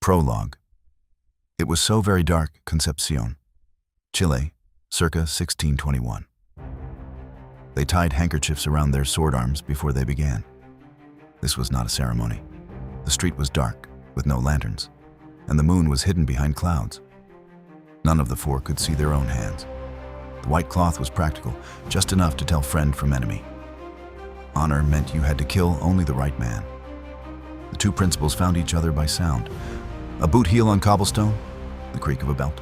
Prologue. It was so very dark, Concepcion, Chile, circa 1621. They tied handkerchiefs around their sword arms before they began. This was not a ceremony. The street was dark, with no lanterns, and the moon was hidden behind clouds. None of the four could see their own hands. The white cloth was practical, just enough to tell friend from enemy. Honor meant you had to kill only the right man. The two principals found each other by sound. A boot heel on cobblestone, the creak of a belt,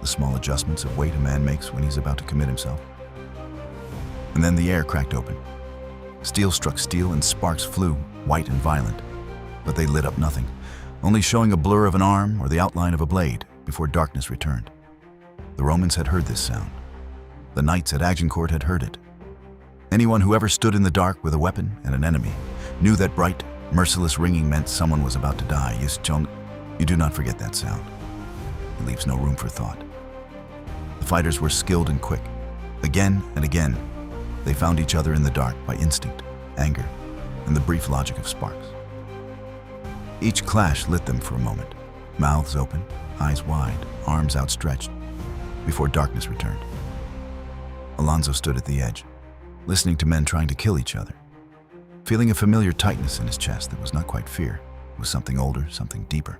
the small adjustments of weight a man makes when he's about to commit himself. And then the air cracked open. Steel struck steel and sparks flew, white and violent. But they lit up nothing, only showing a blur of an arm or the outline of a blade before darkness returned. The Romans had heard this sound. The knights at Agincourt had heard it. Anyone who ever stood in the dark with a weapon and an enemy knew that bright, merciless ringing meant someone was about to die. You do not forget that sound. It leaves no room for thought. The fighters were skilled and quick. Again and again, they found each other in the dark by instinct, anger, and the brief logic of sparks. Each clash lit them for a moment, mouths open, eyes wide, arms outstretched, before darkness returned. Alonso stood at the edge, listening to men trying to kill each other, feeling a familiar tightness in his chest that was not quite fear. It was something older, something deeper.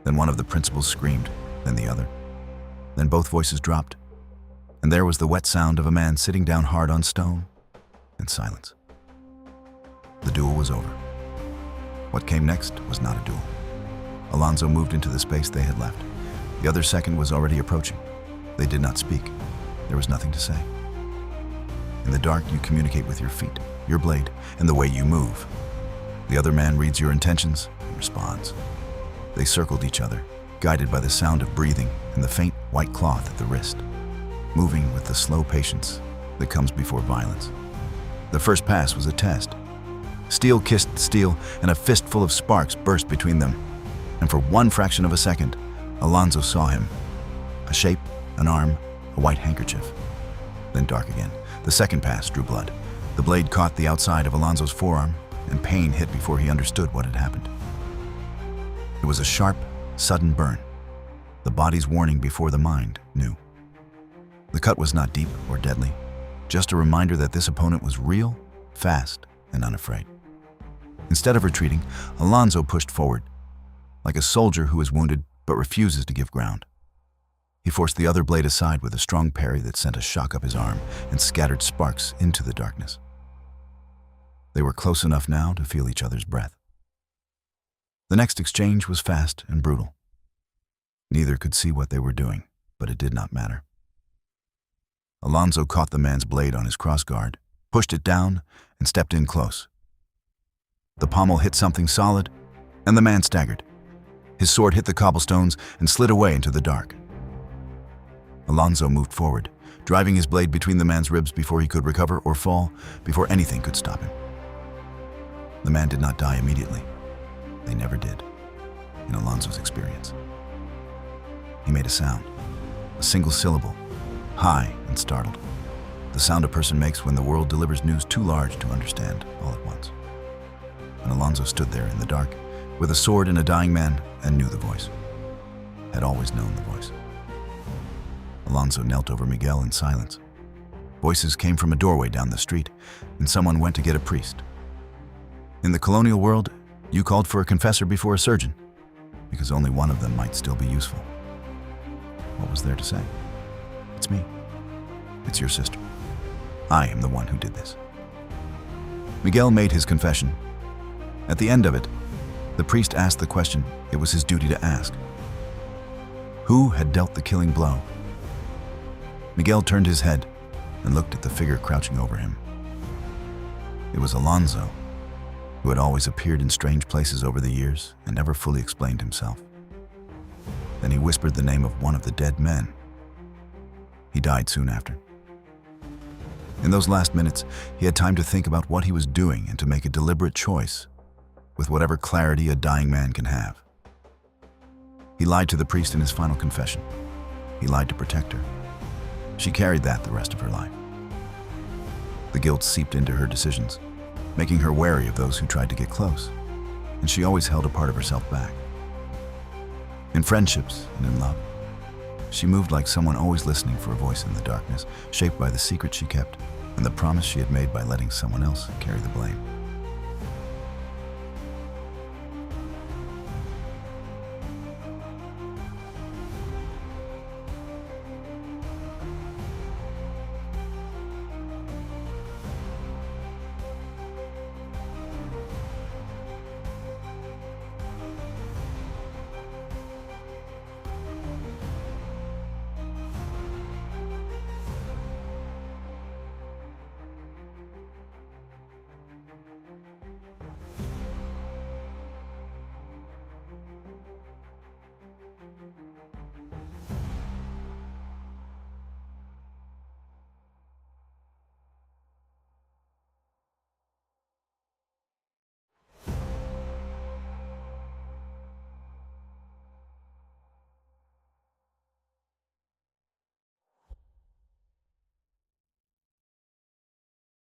Then one of the principals screamed, then the other. Then both voices dropped, and there was the wet sound of a man sitting down hard on stone, and silence. The duel was over. What came next was not a duel. Alonso moved into the space they had left. The other second was already approaching. They did not speak. There was nothing to say. In the dark, you communicate with your feet, your blade, and the way you move. The other man reads your intentions and responds. They circled each other, guided by the sound of breathing and the faint white cloth at the wrist, moving with the slow patience that comes before violence. The first pass was a test. Steel kissed steel, and a fistful of sparks burst between them. And for one fraction of a second, Alonso saw him. A shape, an arm, a white handkerchief. Then dark again. The second pass drew blood. The blade caught the outside of Alonso's forearm, and pain hit before he understood what had happened. It was a sharp, sudden burn. The body's warning before the mind knew. The cut was not deep or deadly, just a reminder that this opponent was real, fast, and unafraid. Instead of retreating, Alonso pushed forward, like a soldier who is wounded but refuses to give ground. He forced the other blade aside with a strong parry that sent a shock up his arm and scattered sparks into the darkness. They were close enough now to feel each other's breath. The next exchange was fast and brutal. Neither could see what they were doing, but it did not matter. Alonso caught the man's blade on his crossguard, pushed it down, and stepped in close. The pommel hit something solid, and the man staggered. His sword hit the cobblestones and slid away into the dark. Alonso moved forward, driving his blade between the man's ribs before he could recover or fall, before anything could stop him. The man did not die immediately. They never did, in Alonso's experience. He made a sound, a single syllable, high and startled. The sound a person makes when the world delivers news too large to understand all at once. And Alonso stood there in the dark, with a sword and a dying man, and knew the voice. Had always known the voice. Alonso knelt over Miguel in silence. Voices came from a doorway down the street, and someone went to get a priest. In the colonial world, you called for a confessor before a surgeon, because only one of them might still be useful. What was there to say? It's me. It's your sister. I am the one who did this. Miguel made his confession. At the end of it, the priest asked the question it was his duty to ask. Who had dealt the killing blow? Miguel turned his head and looked at the figure crouching over him. It was Alonso, who had always appeared in strange places over the years and never fully explained himself. Then he whispered the name of one of the dead men. He died soon after. In those last minutes, he had time to think about what he was doing and to make a deliberate choice, with whatever clarity a dying man can have. He lied to the priest in his final confession. He lied to protect her. She carried that the rest of her life. The guilt seeped into her decisions, making her wary of those who tried to get close, and she always held a part of herself back. In friendships and in love, she moved like someone always listening for a voice in the darkness, shaped by the secret she kept and the promise she had made by letting someone else carry the blame.